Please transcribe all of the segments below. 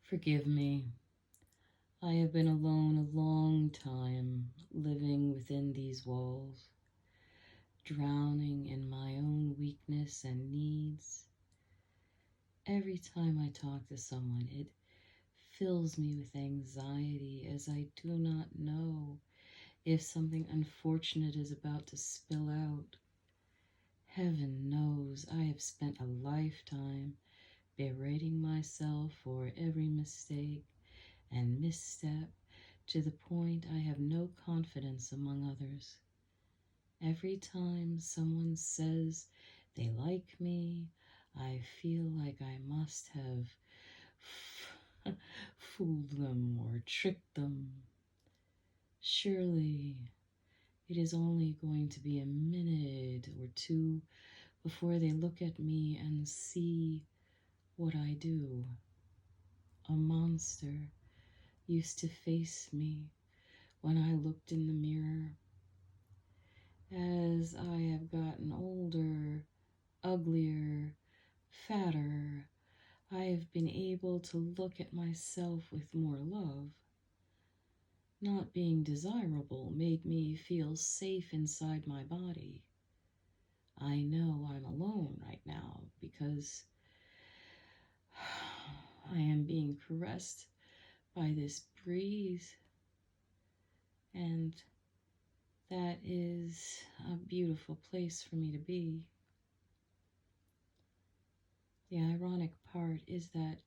Forgive me. I have been alone a long time, living within these walls, drowning in my own weakness and needs. Every time I talk to someone, it fills me with anxiety as I do not know if something unfortunate is about to spill out. Heaven knows I have spent a lifetime berating myself for every mistake and misstep to the point I have no confidence among others. Every time someone says they like me, I feel like I must have fooled them or tricked them. Surely it is only going to be a minute or two before they look at me and see what I do. A monster used to face me when I looked in the mirror. As I have gotten older, uglier, fatter, I have been able to look at myself with more love. Not being desirable made me feel safe inside my body. I know I'm alone right now because I am being caressed by this breeze, and that is a beautiful place for me to be. The ironic part is that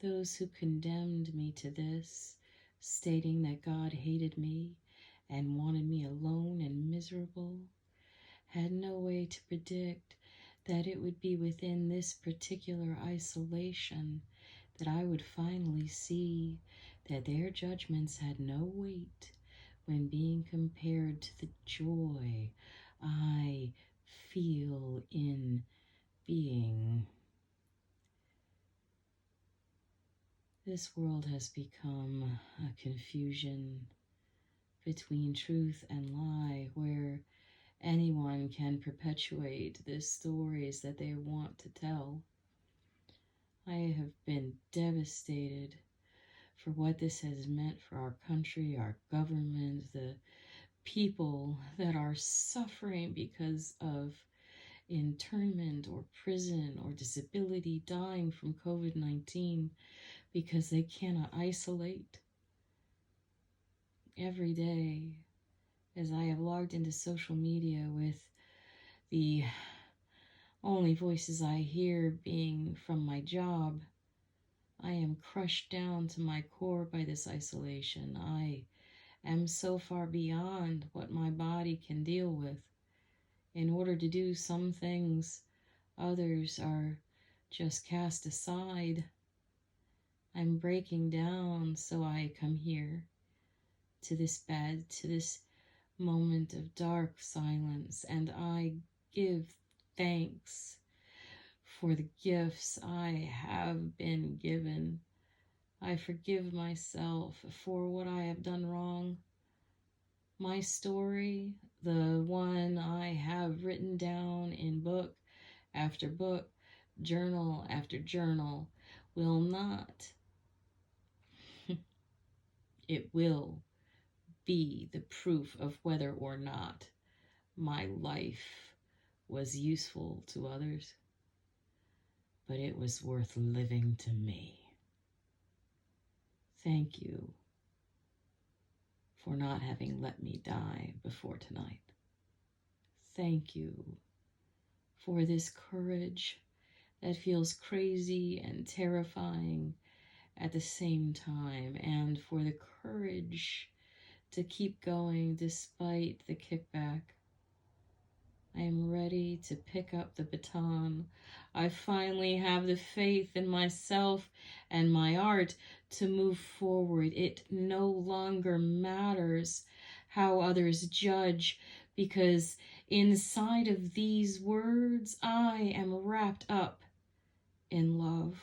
those who condemned me to this, stating that God hated me and wanted me alone and miserable, had no way to predict that it would be within this particular isolation that I would finally see that their judgments had no weight when being compared to the joy I feel in being. This world has become a confusion between truth and lie, where anyone can perpetuate the stories that they want to tell. I have been devastated for what this has meant for our country, our government, the people that are suffering because of internment or prison or disability, dying from COVID-19 because they cannot isolate. Every day, as I have logged into social media with the only voices I hear being from my job, I am crushed down to my core by this isolation. I am so far beyond what my body can deal with. In order to do some things, others are just cast aside. I'm breaking down, so I come here to this bed, to this moment of dark silence, and I give thanks for the gifts I have been given. I forgive myself for what I have done wrong. My story, the one I have written down in book after book, journal after journal, will not, it will be the proof of whether or not my life was useful to others, but it was worth living to me. Thank you for not having let me die before tonight. Thank you for this courage that feels crazy and terrifying at the same time, and for the courage to keep going despite the kickback. I am ready to pick up the baton. I finally have the faith in myself and my art to move forward. It no longer matters how others judge, because inside of these words, I am wrapped up in love.